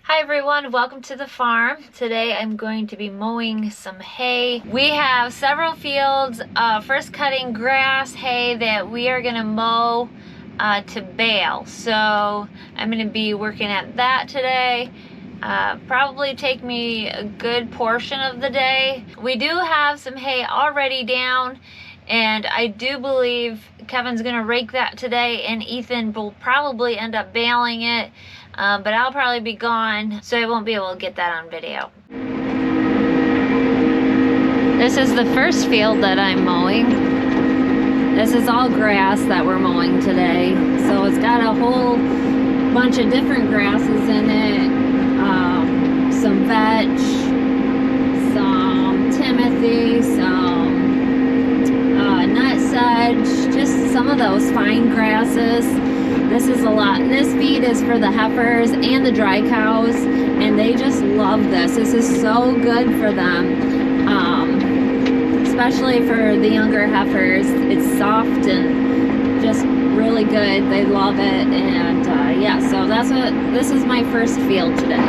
Hi everyone, welcome to the farm. Today I'm going to be mowing some hay. We have several fields, first cutting grass, hay that we are going to mow to bale. So I'm going to be working at that today. Probably take me a good portion of the day. We do have some hay already down, and I do believe Kevin's going to rake that today, and Ethan will probably end up baling it. But I'll probably be gone, so I won't be able to get that on video. This is the first field that I'm mowing. This is all grass that we're mowing today. So it's got a whole bunch of different grasses in it. Some vetch, some timothy, some nutsedge, just some of those fine grasses. This is a lot. This feed is for the heifers and the dry cows, and they just love this. This is so good for them, especially for the younger heifers. It's soft and just really good. They love it, and yeah, so this is my first field today.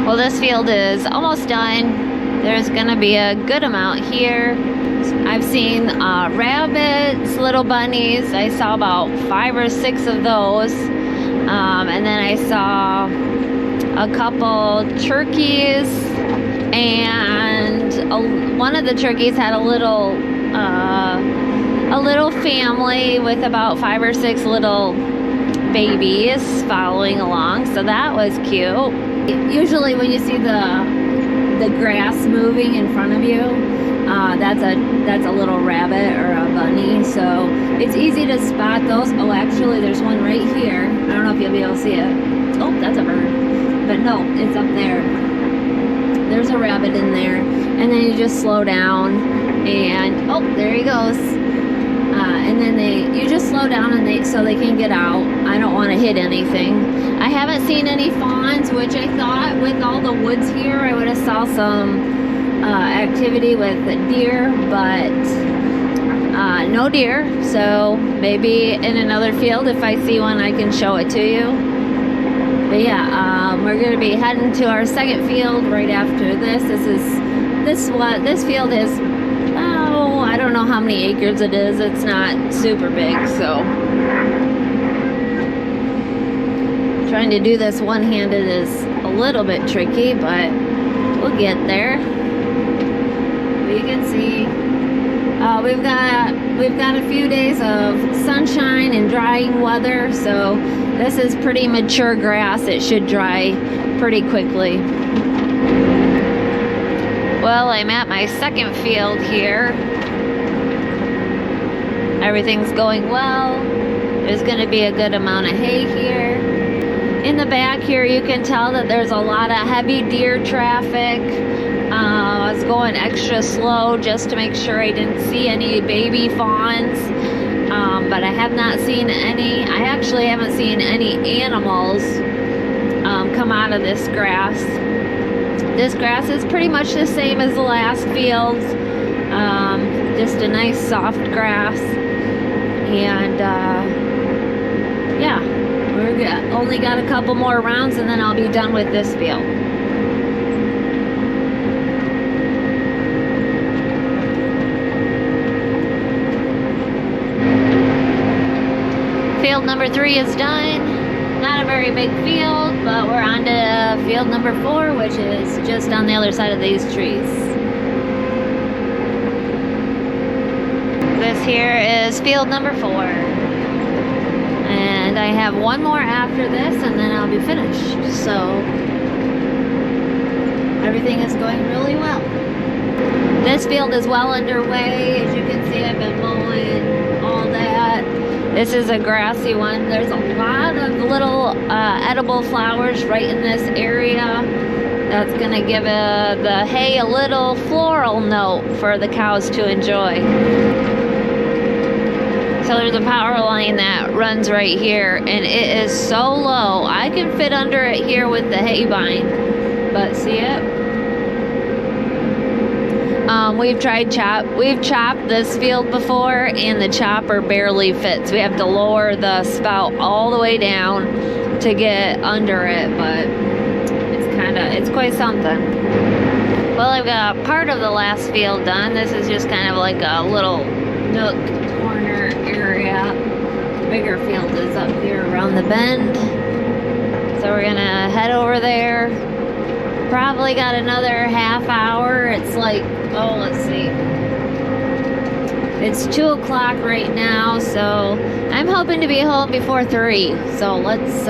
Well, this field is almost done. There's gonna be a good amount here. I've seen rabbits, little bunnies. I saw about 5 or 6 of those. And then I saw a couple turkeys, and one of the turkeys had a little family with about 5 or 6 little babies following along. So that was cute. Usually when you see the grass moving in front of you, that's a little rabbit or a bunny, so it's easy to spot those. Oh, actually there's one right here. I don't know if you'll be able to see it. Oh, that's a bird, but no, it's up there. There's a rabbit in there, and then you just slow down, and oh, there he goes. And then you just slow down, and so they can get out. I don't want to hit anything. I haven't seen any fawns, which I thought with all the woods here I would have saw some activity with the deer, but no deer. So maybe in another field, if I see one, I can show it to you. But yeah, we're going to be heading to our second field right after this. This field is, oh, I don't know how many acres it is. It's not super big, so trying to do this one-handed is a little bit tricky, but we'll get there. You can see we've got a few days of sunshine and drying weather, so this is pretty mature grass. It should dry pretty quickly. Well, I'm at my second field here. Everything's going well. There's going to be a good amount of hay here. In the back here, you can tell that there's a lot of heavy deer traffic. I was going extra slow just to make sure I didn't see any baby fawns, but I have not seen any. I actually haven't seen any animals come out of this grass. This grass is pretty much the same as the last fields, just a nice soft grass, and yeah, we're only got a couple more rounds, and then I'll be done with this field. Field number 3 is done. Not a very big field, but we're on to field number 4, which is just on the other side of these trees. This here is field number 4. And I have one more after this, and then I'll be finished. So everything is going really well. This field is well underway. As you can see, I've been mowing all that. This is a grassy one. There's a lot of little edible flowers right in this area. That's going to give the hay a little floral note for the cows to enjoy. So there's a power line that runs right here, and it is so low. I can fit under it here with the hay bind, but see it? We've chopped this field before, and the chopper barely fits. We have to lower the spout all the way down to get under it, but it's quite something. Well, I've got part of the last field done. This is just kind of like a little nook corner area. The bigger field is up here around the bend. So we're gonna head over there. Probably got another half hour. It's like, oh, let's see. It's 2 o'clock right now, so I'm hoping to be home before 3. So let's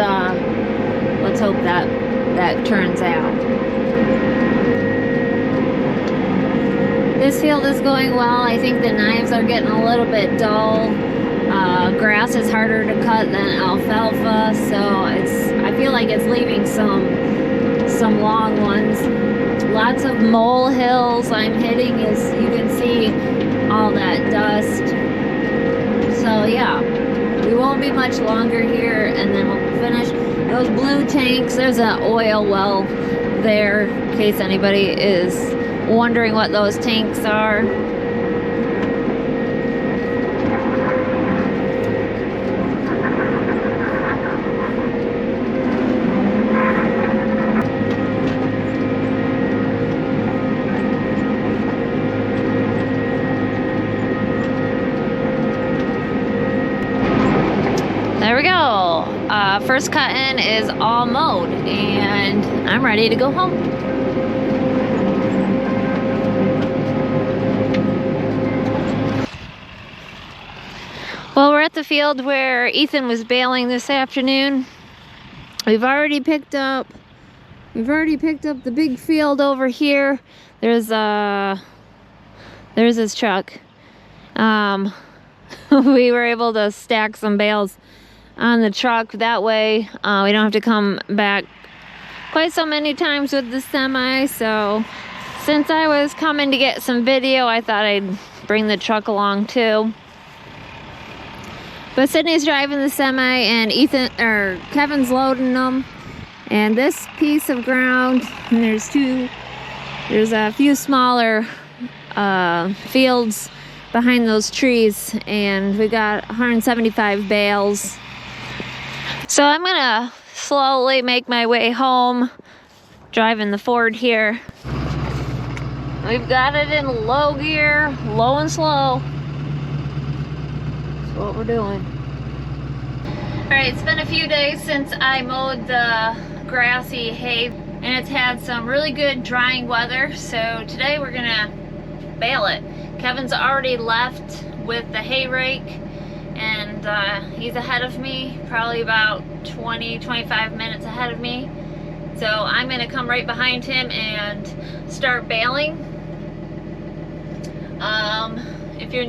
hope that turns out. This field is going well. I think the knives are getting a little bit dull. Grass is harder to cut than alfalfa, so I feel like it's leaving some long ones. Lots of mole hills I'm hitting, as you can see, all that dust. So yeah, we won't be much longer here, and then we'll finish. Those blue tanks, there's an oil well there, in case anybody is wondering what those tanks are. There we go. First cut-in is all mowed, and I'm ready to go home. Well, we're at the field where Ethan was baling this afternoon. We've already picked up the big field over here. There's his truck. We were able to stack some bales on the truck. That way we don't have to come back quite so many times with the semi. So since I was coming to get some video, I thought I'd bring the truck along too. But Sydney's driving the semi and Kevin's loading them. And this piece of ground, and there's a few smaller fields behind those trees, and we got 175 bales. So I'm gonna slowly make my way home, driving the Ford here. We've got it in low gear, low and slow. That's what we're doing. All right, it's been a few days since I mowed the grassy hay, and it's had some really good drying weather. So today we're gonna bale it. Kevin's already left with the hay rake, and he's ahead of me, probably about 20-25 minutes ahead of me. So I'm gonna come right behind him and start baling. If you're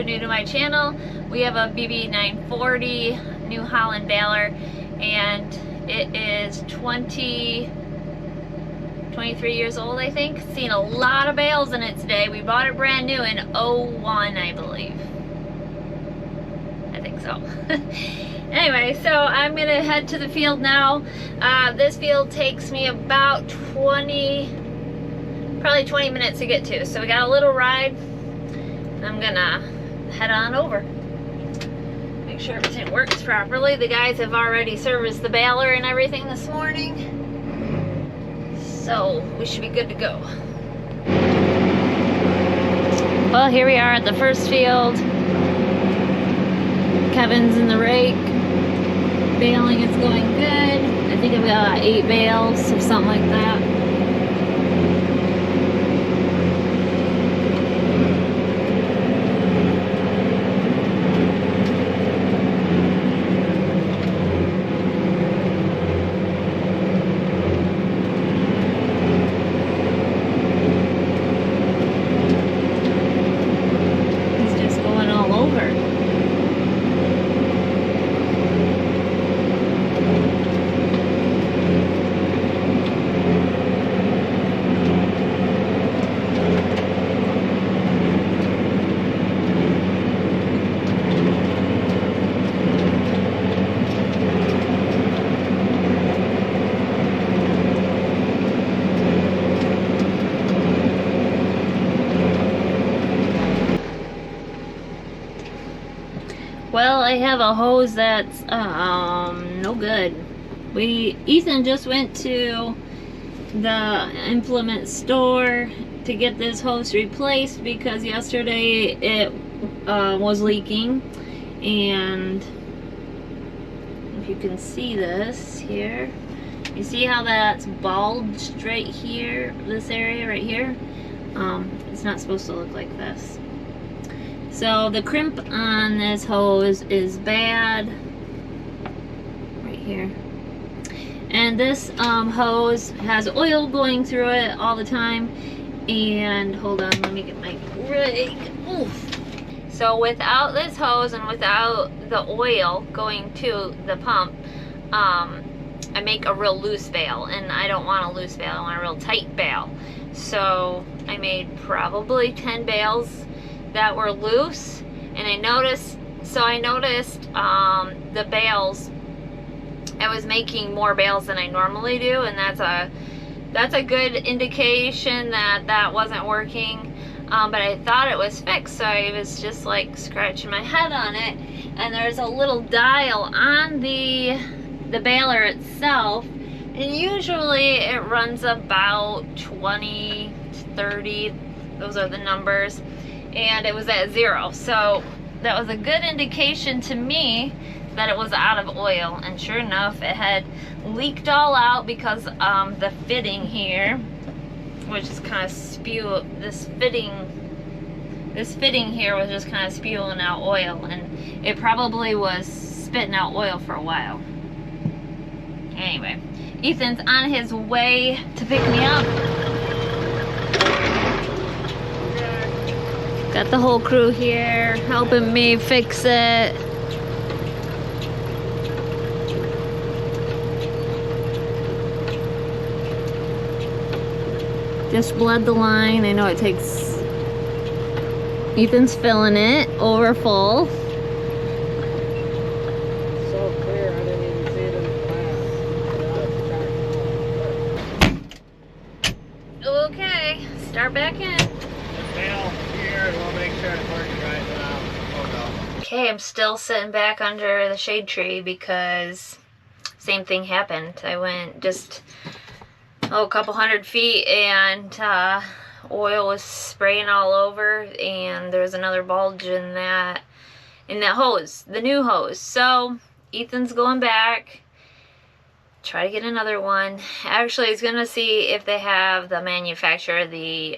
new to my channel, we have a BB 940 New Holland baler, and it is 23 years old, I think. Seen a lot of bales in it today. We bought it brand new in 01, I believe. I think so. Anyway, so I'm gonna head to the field now. This field takes me about probably 20 minutes to get to. So we got a little ride. I'm gonna head on over. Make sure everything works properly. The guys have already serviced the baler and everything this morning. So we should be good to go. Well, here we are at the first field. Kevin's in the rake. Baling, it's going good. I think I've got 8 bales or something like that. Well, I have a hose that's no good. Ethan just went to the implement store to get this hose replaced because yesterday it was leaking. And if you can see this here, you see how that's bulged right here, this area right here? It's not supposed to look like this. So the crimp on this hose is bad right here. And this hose has oil going through it all the time. And hold on, let me get my rig. Oof. So without this hose and without the oil going to the pump, I make a real loose bale, and I don't want a loose bale, I want a real tight bale. So I made probably 10 bales that were loose, and I noticed the bales, I was making more bales than I normally do, and that's a good indication that that wasn't working. But I thought it was fixed, so I was just like scratching my head on it, and there's a little dial on the baler itself, and usually it runs about 20 to 30, those are the numbers, and it was at 0. So that was a good indication to me that it was out of oil, and sure enough, it had leaked all out because the fitting here, which is kind of this fitting here was just kind of spewing out oil, and it probably was spitting out oil for a while. Anyway, Ethan's on his way to pick me up. Got the whole crew here helping me fix it. Just bled the line. I know it takes... Ethan's filling it over full. So clear, I didn't even see it in the glass. Okay, start back in. Bale here, and we'll make sure it's working right now. Okay, I'm still sitting back under the shade tree because same thing happened. I went just a couple 100 feet, and oil was spraying all over, and there was another bulge in that hose, the new hose. So Ethan's going back, try to get another one. Actually, he's gonna see if they have the manufacturer, the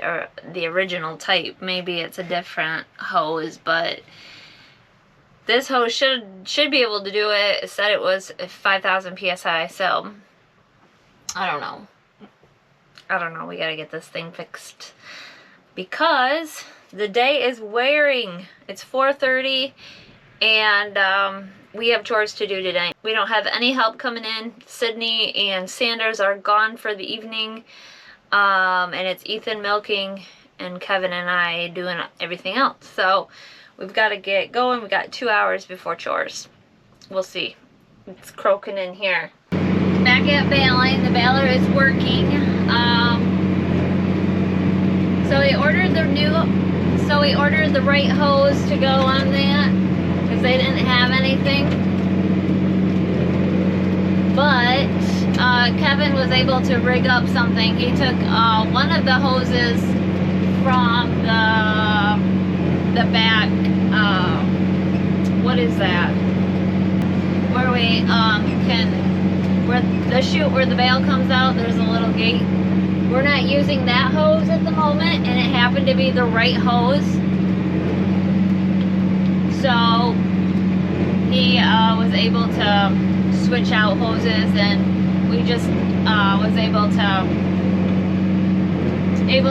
original type. Maybe it's a different hose, but this hose should be able to do it. It said it was 5,000 psi, so I don't know. We gotta get this thing fixed because the day is wearing. It's 4:30, and we have chores to do today. We don't have any help coming in. Sydney and Sanders are gone for the evening, and it's Ethan milking and Kevin and I doing everything else. So we've got to get going. We got 2 hours before chores. We'll see. It's croaking in here. Back at Baling, the baler is working. So we ordered the right hose to go on that because they didn't have anything. But Kevin was able to rig up something. He took one of the hoses from the back. What is that? Where we where the chute where the bale comes out, there's a little gate. We're not using that hose at the moment, and it happened to be the right hose. So he was able to switch out hoses, and we just was able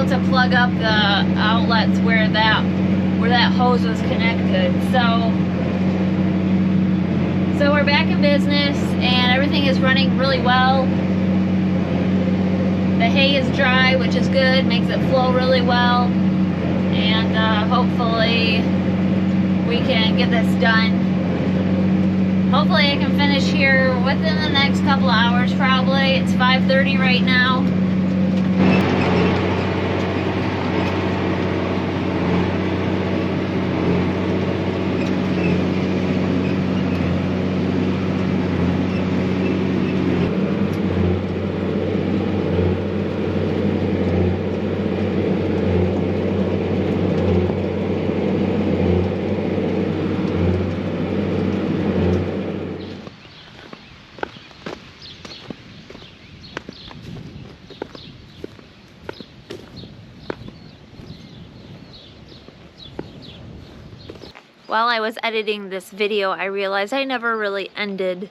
to plug up the outlets where that hose was connected. So we're back in business, and everything is running really well. The hay is dry, which is good, makes it flow really well, and hopefully we can get this done. Hopefully I can finish here within the next couple hours probably. It's 5:30 right now. While I was editing this video, I realized I never really ended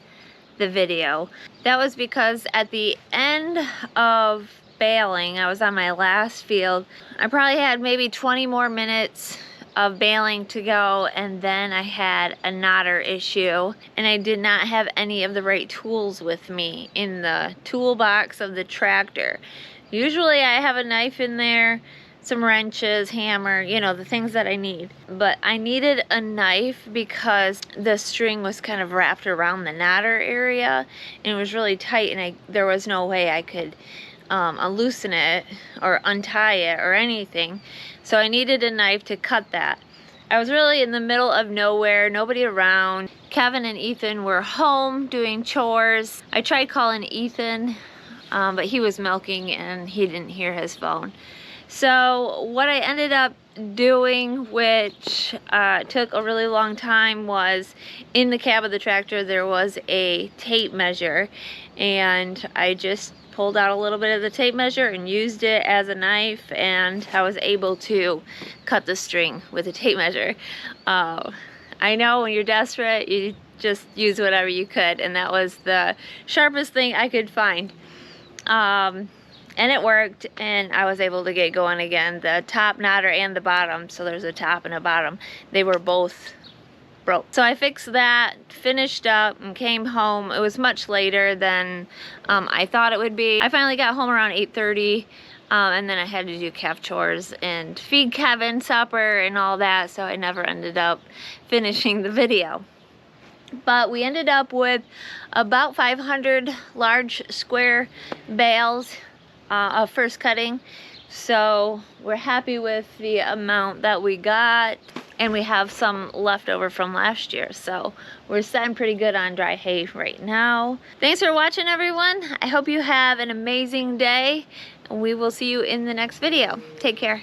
the video. That was because at the end of baling, I was on my last field. I probably had maybe 20 more minutes of baling to go, and then I had a knotter issue, and I did not have any of the right tools with me in the toolbox of the tractor. Usually I have a knife in there, some wrenches, hammer, you know, the things that I need. But I needed a knife because the string was kind of wrapped around the knotter area and it was really tight, and there was no way I could loosen it or untie it or anything. So I needed a knife to cut that. I was really in the middle of nowhere, nobody around. Kevin and Ethan were home doing chores. I tried calling Ethan, but he was milking and he didn't hear his phone. So what I ended up doing, which took a really long time, was in the cab of the tractor there was a tape measure, and I just pulled out a little bit of the tape measure and used it as a knife, and I was able to cut the string with a tape measure. I know when you're desperate, you just use whatever you could, and that was the sharpest thing I could find. And it worked, and I was able to get going again. The top knotter and the bottom, so there's a top and a bottom, they were both broke. So I fixed that, finished up, and came home. It was much later than I thought it would be. I finally got home around 8:30, and then I had to do calf chores and feed Kevin supper and all that, so I never ended up finishing the video. But we ended up with about 500 large square bales of first cutting, so we're happy with the amount that we got, and we have some left over from last year, so we're sitting pretty good on dry hay right now. Thanks for watching, everyone. I hope you have an amazing day, and we will see you in the next video. Take care.